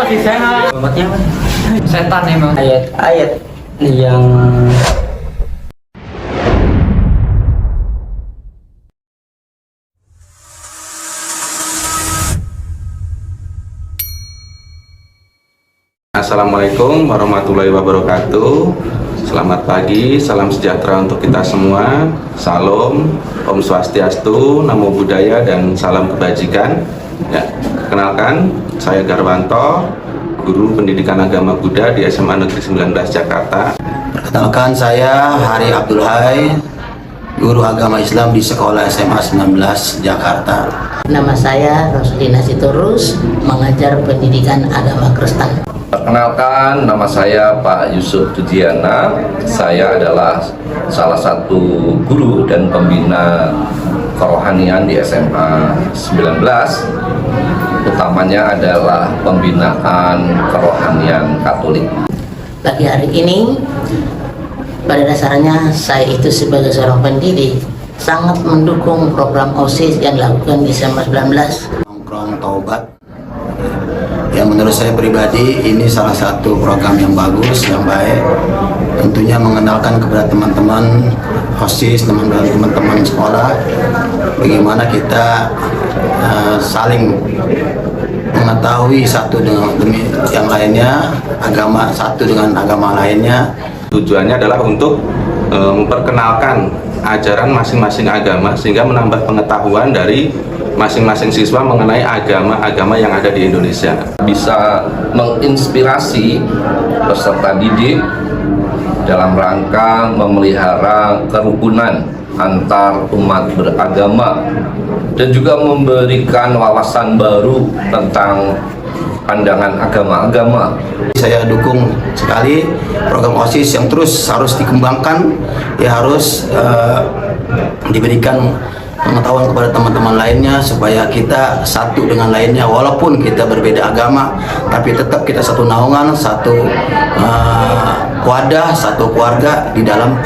masih sehat. Obatnya apa? Setan emang. Ayat-ayat yang Assalamualaikum warahmatullahi wabarakatuh. Selamat pagi, salam sejahtera untuk kita semua. Salam, Om Swastiastu, Namo Buddhaya, dan salam kebajikan. Ya, kenalkan, saya Garwanto, Guru Pendidikan Agama Buddha di SMA Negeri 19 Jakarta. Perkenalkan, saya Hari Abdul Hai, Guru Agama Islam di Sekolah SMA 19 Jakarta. Nama saya Roslina Sitorus, mengajar pendidikan agama Kristen. Perkenalkan, nama saya Pak Yusuf Tujiana. Saya adalah salah satu guru dan pembina kerohanian di SMA 19. Utamanya adalah pembinaan kerohanian Katolik. Pagi hari ini, pada dasarnya saya itu sebagai seorang pendidik sangat mendukung program OSIS yang dilakukan di SMA 19. Nongkrong Taubat. Ya, menurut saya pribadi ini salah satu program yang bagus, yang baik. Tentunya mengenalkan kepada teman-teman OSIS, teman-teman sekolah, bagaimana kita saling mengetahui satu dengan demi yang lainnya, agama satu dengan agama lainnya. Tujuannya adalah untuk memperkenalkan ajaran masing-masing agama sehingga menambah pengetahuan dari masing-masing siswa mengenai agama-agama yang ada di Indonesia. Bisa menginspirasi peserta didik dalam rangka memelihara kerukunan antar umat beragama dan juga memberikan wawasan baru tentang pandangan agama-agama. Saya dukung sekali program OSIS yang terus harus dikembangkan, ya harus diberikan pengetahuan kepada teman-teman lainnya supaya kita satu dengan lainnya, walaupun kita berbeda agama tapi tetap kita satu naungan, satu wadah, satu keluarga di dalam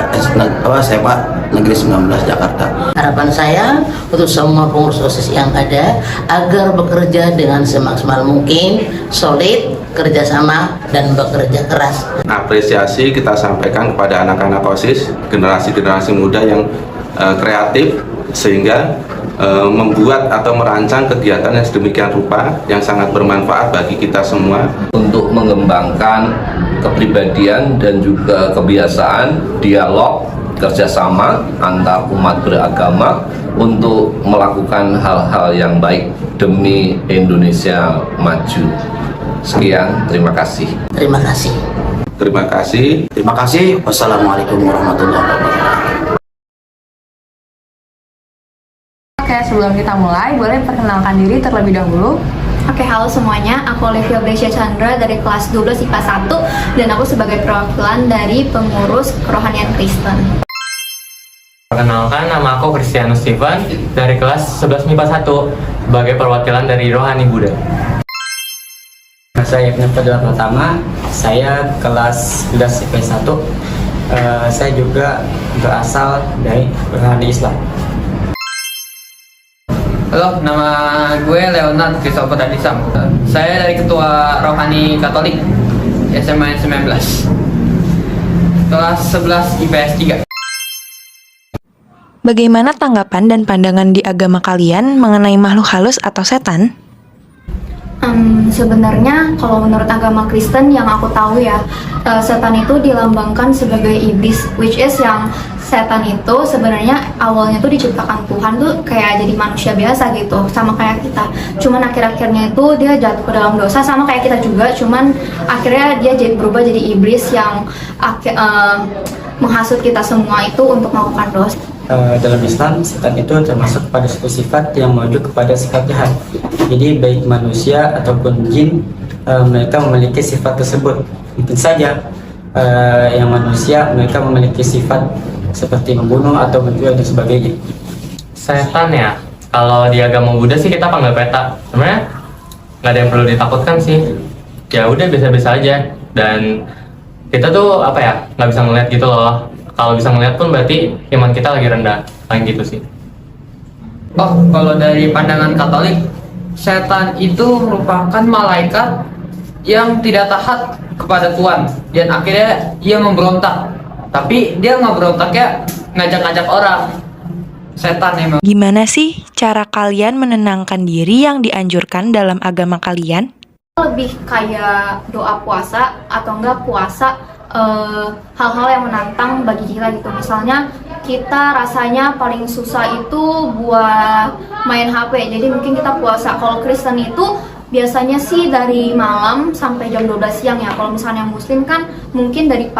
SMA Negeri 19 Jakarta. Harapan saya untuk semua pengurus OSIS yang ada agar bekerja dengan semaksimal mungkin, solid, kerjasama, dan bekerja keras. Apresiasi kita sampaikan kepada anak-anak OSIS, generasi-generasi muda yang kreatif, sehingga membuat atau merancang kegiatan yang sedemikian rupa yang sangat bermanfaat bagi kita semua untuk mengembangkan kepribadian dan juga kebiasaan dialog kerjasama antar umat beragama untuk melakukan hal-hal yang baik demi Indonesia maju. Sekian, terima kasih. Terima kasih. Terima kasih. Terima kasih. Wassalamualaikum warahmatullahi wabarakatuh. Oke, sebelum kita mulai, boleh perkenalkan diri terlebih dahulu. Oke, halo semuanya. Aku Olivia Brescia Chandra dari kelas 12 IPA 1 dan aku sebagai perwakilan dari pengurus kerohanian Kristen. Perkenalkan, nama aku Christianus Steven dari kelas 11 MIPA 1 sebagai perwakilan dari Rohani Buddha. saya Ibnu Fadil pertama, saya kelas 11 IPA 1. Saya juga berasal dari rohani Islam. Halo, nama gue Leonard Christopher Adisam. Saya dari Ketua Rohani Katolik SMA 19 kelas 11 IPS 3. Bagaimana tanggapan dan pandangan di agama kalian mengenai makhluk halus atau setan? Sebenarnya kalau menurut agama Kristen yang aku tahu ya, setan itu dilambangkan sebagai iblis, which is yang setan itu sebenarnya awalnya tuh diciptakan Tuhan tuh kayak jadi manusia biasa gitu, sama kayak kita. Cuman akhir-akhirnya itu dia jatuh ke dalam dosa sama kayak kita juga, cuman akhirnya dia berubah jadi iblis yang menghasut kita semua itu untuk melakukan dosa. Dalam Islam, setan itu termasuk pada suatu sifat yang menuju kepada sifat jahat. Jadi baik manusia ataupun jin, mereka memiliki sifat tersebut. Mungkin saja yang manusia mereka memiliki sifat seperti membunuh atau mencuri dan sebagainya. Setan ya, kalau di agama Buddha sih kita panggil peta. Sebenarnya nggak ada yang perlu ditakutkan sih. Ya udah biasa-biasa aja. Dan kita tuh apa ya, nggak bisa ngeliat gitu loh. Kalau bisa ngeliat pun berarti iman kita lagi rendah, paling gitu sih. Oh, kalau dari pandangan Katolik, setan itu merupakan malaikat yang tidak taat kepada Tuhan dan akhirnya ia memberontak. Tapi dia nggak berontaknya ngajak-ngajak orang. Setan emang. Gimana sih cara kalian menenangkan diri yang dianjurkan dalam agama kalian? Lebih kayak doa puasa atau enggak puasa hal-hal yang menantang bagi kita gitu. Misalnya kita rasanya paling susah itu buat main HP, jadi mungkin kita puasa. Kalau Kristen itu biasanya sih dari malam sampai jam 12 siang ya. Kalau misalnya Muslim kan mungkin dari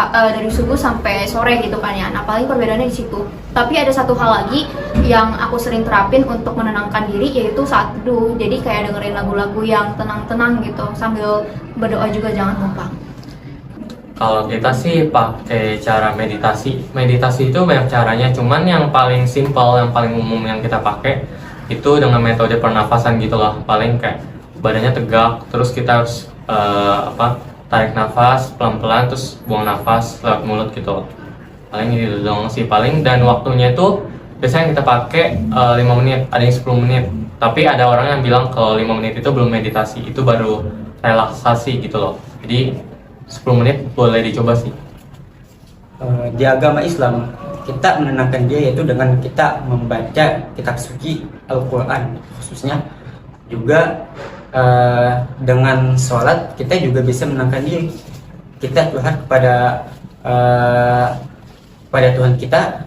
subuh sampai sore gitu kan ya. Nah paling perbedaannya di situ. Tapi ada satu hal lagi yang aku sering terapin untuk menenangkan diri, yaitu saat teduh. Jadi kayak dengerin lagu-lagu yang tenang-tenang gitu sambil berdoa juga, jangan lupa. Kalau kita sih pakai cara meditasi. Meditasi itu banyak caranya, cuman yang paling simpel, yang paling umum yang kita pakai itu dengan metode pernafasan gitu loh. Paling kayak badannya tegak, terus kita harus tarik nafas pelan-pelan, terus buang nafas lewat mulut gitu. Paling ini doang sih paling, dan waktunya itu biasanya kita pakai 5 menit, ada yang 10 menit. Tapi ada orang yang bilang kalau 5 menit itu belum meditasi, itu baru relaksasi gitu loh. Jadi 10 menit boleh dicoba sih. Di agama Islam kita menenangkan dia yaitu dengan kita membaca kitab suci Al-Quran khususnya. Juga dengan sholat kita juga bisa menenangkan diri. Kita curhat kepada Tuhan kita.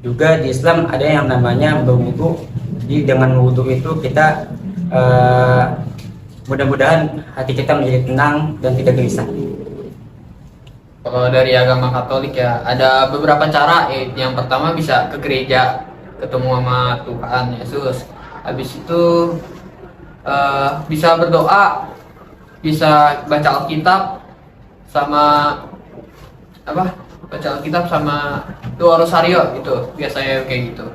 Juga di Islam ada yang namanya berwudu. Jadi dengan wudu itu kita mudah-mudahan hati kita menjadi tenang dan tidak gelisah. Kalau dari agama Katolik ya ada beberapa cara. Yang pertama bisa ke gereja, ketemu sama Tuhan Yesus. Habis itu bisa berdoa, bisa baca Alkitab sama baca Alkitab sama doa rosario gitu. Biasanya kayak gitu.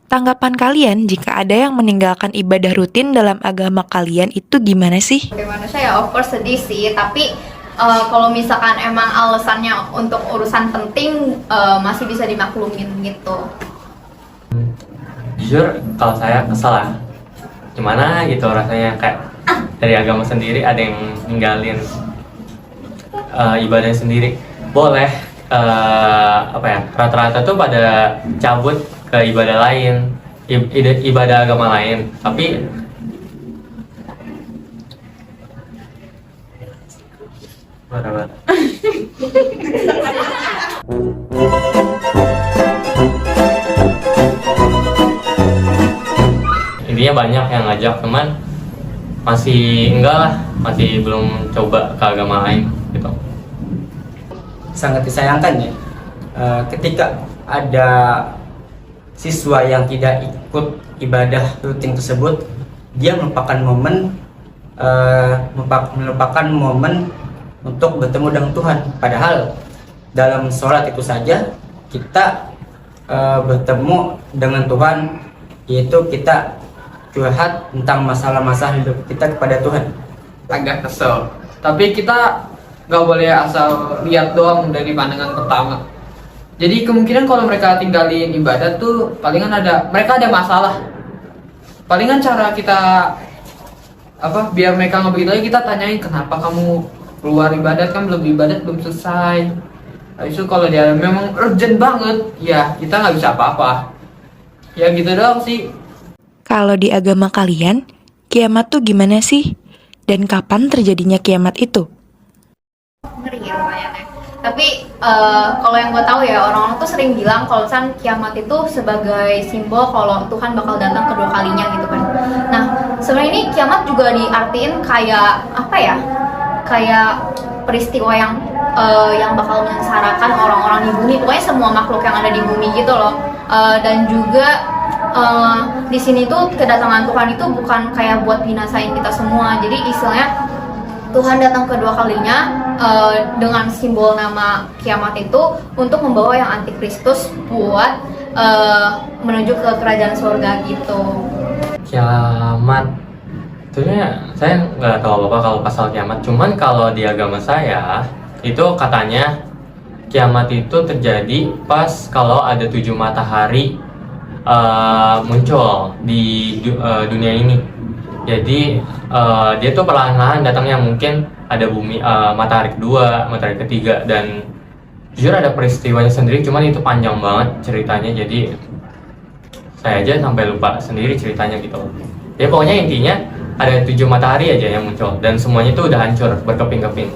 Tanggapan kalian jika ada yang meninggalkan ibadah rutin dalam agama kalian itu gimana sih? Bagaimana saya of course sedih sih, tapi kalau misalkan emang alasannya untuk urusan penting masih bisa dimaklumin gitu. Jujur kalau saya kesal lah. Gimana gitu rasanya, kayak dari agama sendiri ada yang ninggalin ibadah sendiri. Boleh rata-rata tuh pada cabut ke ibadah lain, ibadah agama lain. Tapi intinya banyak yang ngajak, teman masih enggak lah, masih belum coba ke agama lain gitu. Sangat disayangkan ya ketika ada siswa yang tidak ikut ibadah rutin tersebut, dia melupakan momen untuk bertemu dengan Tuhan. Padahal dalam sholat itu saja kita bertemu dengan Tuhan, yaitu kita curhat tentang masalah-masalah hidup kita kepada Tuhan. Agak kesel, tapi kita nggak boleh asal lihat doang dari pandangan pertama. Jadi kemungkinan kalau mereka tinggalin ibadah tuh palingan mereka ada masalah. Palingan cara kita biar mereka nggak begitu lagi, kita tanyain kenapa kamu keluar ibadat, kan belum ibadat, belum selesai. Habis itu kalau dia memang urgent banget, ya kita nggak bisa apa-apa. Ya gitu doang sih. Kalau di agama kalian, kiamat tuh gimana sih? Dan kapan terjadinya kiamat itu? Ngeri ya lumayannya. Tapi kalau yang gue tahu ya, orang-orang tuh sering bilang kalau kiamat itu sebagai simbol kalau Tuhan bakal datang kedua kalinya gitu kan. Nah sebenarnya ini kiamat juga diartiin kayak kayak peristiwa yang bakal menyengsarakan orang-orang di bumi, pokoknya semua makhluk yang ada di bumi gitu loh. Dan juga di sini tuh kedatangan Tuhan itu bukan kayak buat binasain kita semua. Jadi istilahnya Tuhan datang kedua kalinya dengan simbol nama kiamat itu untuk membawa yang antikristus buat menuju ke kerajaan surga gitu. Kiamat, sebenarnya saya nggak tahu apa-apa kalau pasal kiamat. Cuman kalau di agama saya itu katanya kiamat itu terjadi pas kalau ada 7 matahari muncul di dunia ini. Jadi dia tuh perlahan-lahan datangnya, mungkin ada bumi, matahari kedua, matahari ketiga, dan jujur ada peristiwanya sendiri, cuman itu panjang banget ceritanya, jadi saya aja sampai lupa sendiri ceritanya gitu. Ya pokoknya intinya ada 7 matahari aja yang muncul dan semuanya itu udah hancur berkeping-keping.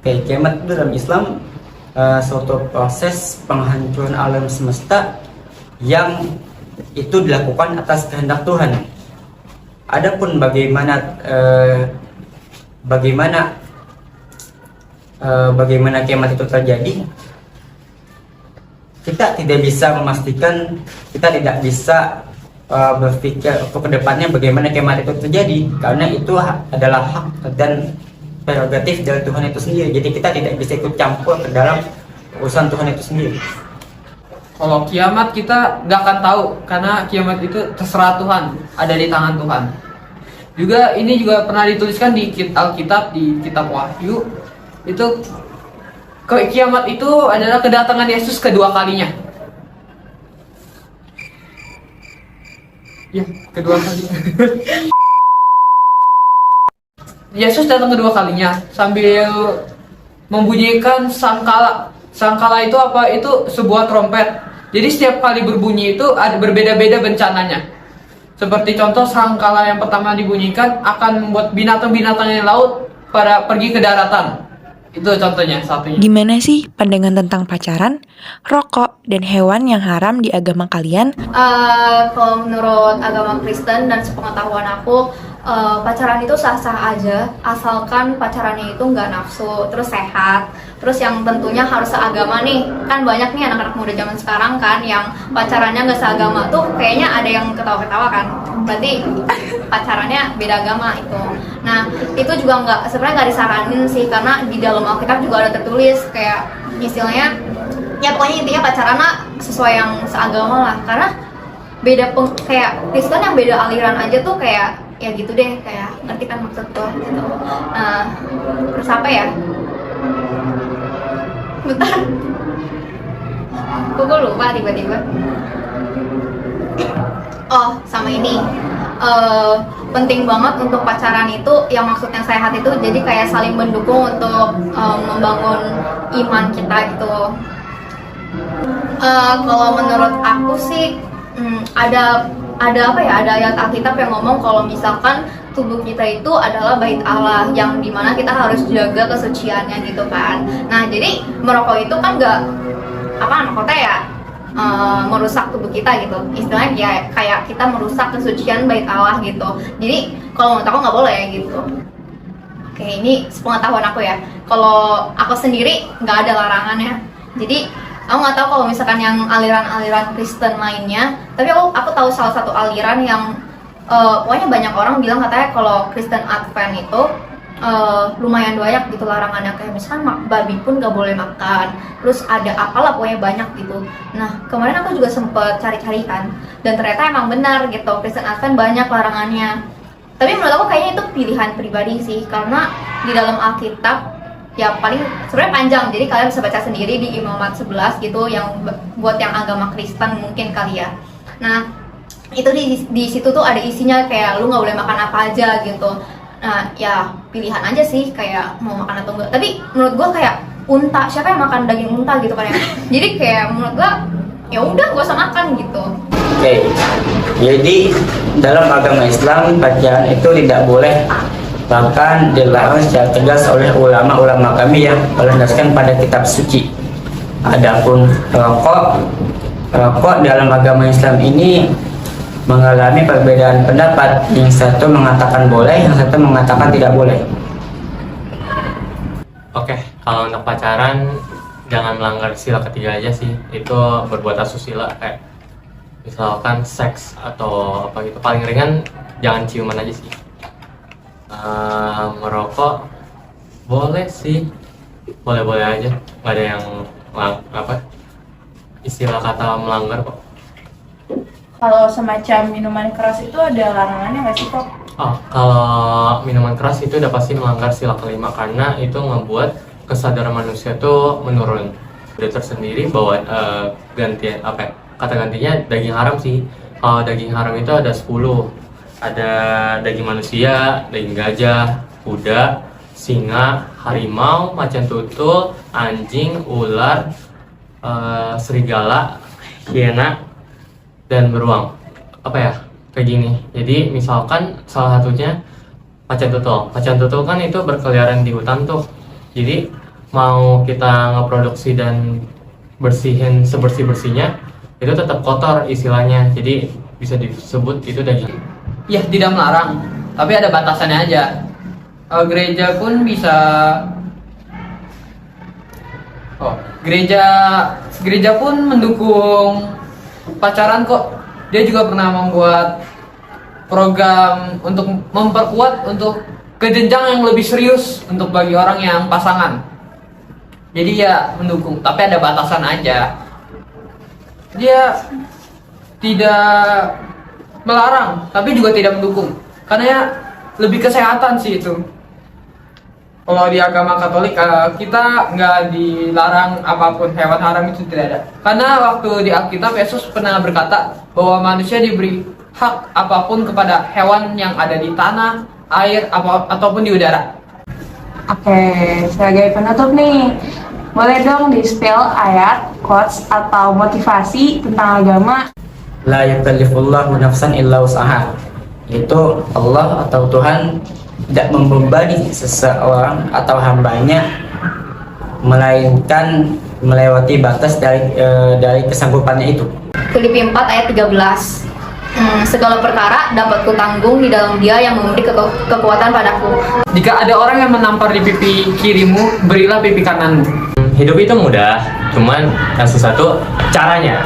Oke, kiamat itu dalam Islam suatu proses penghancuran alam semesta yang itu dilakukan atas kehendak Tuhan. Adapun bagaimana kiamat itu terjadi, kita tidak bisa memastikan, kita tidak bisa berpikir ke depannya bagaimana kiamat itu terjadi, karena itu adalah hak dan prerogatif dari Tuhan itu sendiri. Jadi kita tidak bisa ikut campur ke dalam urusan Tuhan itu sendiri. Kalau kiamat kita nggak akan tahu, karena kiamat itu terserah Tuhan, ada di tangan Tuhan. Juga ini juga pernah dituliskan di Alkitab, di kitab Wahyu, itu kiamat itu adalah kedatangan Yesus kedua kalinya. Ya, kedua kalinya. Yesus datang kedua kalinya sambil membunyikan sangkala. Sangkala itu apa? Itu sebuah trompet. Jadi setiap kali berbunyi itu ada berbeda-beda bencananya. Seperti contoh, sangkala yang pertama dibunyikan akan membuat binatang-binatang yang laut pada pergi ke daratan. Itu contohnya satunya. Gimana sih pandangan tentang pacaran, rokok, dan hewan yang haram di agama kalian? Kalau menurut agama Kristen dan sepengetahuan aku, pacaran itu sah-sah aja, asalkan pacarannya itu nggak nafsu, terus sehat, terus yang tentunya harus seagama nih. Kan banyak nih anak-anak muda zaman sekarang kan yang pacarannya nggak seagama tuh, kayaknya ada yang ketawa-ketawa kan, berarti pacarannya beda agama itu. Nah itu juga sebenarnya nggak disaranin sih, karena di dalam Alkitab juga ada tertulis kayak istilahnya, ya pokoknya intinya pacaran sesuai yang seagama lah, karena beda kayak Kristen yang beda aliran aja tuh kayak ya gitu deh, kayak ngerti kan maksud tuh gitu. Nah terus apa ya, bentar gue lupa tiba-tiba. Oh sama ini, penting banget untuk pacaran itu yang maksudnya sehat itu, jadi kayak saling mendukung untuk membangun iman kita gitu. Kalau menurut aku sih ada apa ya, ada ayat Alkitab yang ngomong kalau misalkan tubuh kita itu adalah bait Allah yang dimana kita harus jaga kesuciannya gitu kan. Nah jadi merokok itu kan nggak apa, merokok ya merusak tubuh kita gitu, istilahnya ya kayak kita merusak kesucian bait Allah gitu. Jadi kalau menurut aku nggak boleh gitu. Oke, ini sepengetahuan aku ya. Kalau aku sendiri nggak ada larangannya. Jadi aku nggak tahu kalau misalkan yang aliran-aliran Kristen lainnya, tapi aku tahu salah satu aliran yang pokoknya banyak orang bilang katanya kalau Kristen Advent itu lumayan banyak gitu larangannya, kayak misalkan babi pun nggak boleh makan, terus ada apalah pokoknya banyak gitu. Nah kemarin aku juga sempet cari-cari kan, dan ternyata emang benar gitu, Kristen Advent banyak larangannya. Tapi menurut aku kayaknya itu pilihan pribadi sih, karena di dalam Alkitab ya paling sebenarnya panjang, jadi kalian bisa baca sendiri di Imamat 11 gitu, yang buat yang agama Kristen mungkin kali ya. Nah itu di situ tuh ada isinya kayak lu nggak boleh makan apa aja gitu. Nah ya pilihan aja sih kayak mau makan atau enggak. Tapi menurut gua kayak unta, siapa yang makan daging unta gitu kan ya. Jadi kayak menurut gua ya udah gak usah makan gitu. Oke, jadi dalam agama Islam pacaran itu tidak boleh, bahkan dilarang secara tegas oleh ulama-ulama kami yang berlandaskan pada kitab suci. Adapun rokok dalam agama Islam ini mengalami perbedaan pendapat. Yang satu mengatakan boleh, yang satu mengatakan tidak boleh. Oke, kalau untuk pacaran jangan melanggar sila ketiga aja sih. Itu berbuat asusila, kayak misalkan seks atau apa gitu. Paling ringan jangan ciuman aja sih. Merokok boleh sih, boleh-boleh aja, nggak ada yang apa istilah kata melanggar kok. Kalau semacam minuman keras itu ada larangannya nggak sih kok? Oh, kalau minuman keras itu udah pasti melanggar sila kelima, karena itu ngebuat kesadaran manusia tuh menurun. Udah tersendiri bahwa gantian apa ya, kata gantinya daging haram sih. Kalau daging haram itu ada 10. Ada daging manusia, daging gajah, kuda, singa, harimau, macan tutul, anjing, ular, serigala, hiena, dan beruang. Apa ya? Kayak gini. Jadi misalkan salah satunya macan tutul. Macan tutul kan itu berkeliaran di hutan tuh. Jadi mau kita ngeproduksi dan bersihin sebersih-bersihnya, itu tetap kotor istilahnya. Jadi bisa disebut itu daging. Ya tidak melarang, tapi ada batasannya aja. Gereja pun bisa, gereja pun mendukung pacaran kok. Dia juga pernah membuat program untuk memperkuat untuk ke jenjang yang lebih serius untuk bagi orang yang pasangan. Jadi ya mendukung, tapi ada batasan aja. Dia tidak melarang, tapi juga tidak mendukung. Karena ya lebih kesehatan sih itu. Kalau di agama Katolik kita nggak dilarang apapun, hewan haram itu tidak ada. Karena waktu di Alkitab Yesus pernah berkata bahwa manusia diberi hak apapun kepada hewan yang ada di tanah, air, ataupun di udara. Oke, sebagai penutup nih, boleh dong di-spill ayat, quotes, atau motivasi tentang agama? La yukallifullahu nafsan illa wus'aha. Itu Allah atau Tuhan tidak membebani seseorang atau hambanya melainkan melewati batas dari kesanggupannya itu. Filipi 4 ayat 13. Segala perkara dapat kutanggung di dalam Dia yang memberi kekuatan padaku. Jika ada orang yang menampar di pipi kirimu, berilah pipi kananmu. Hidup itu mudah, cuman yang susah tuh caranya.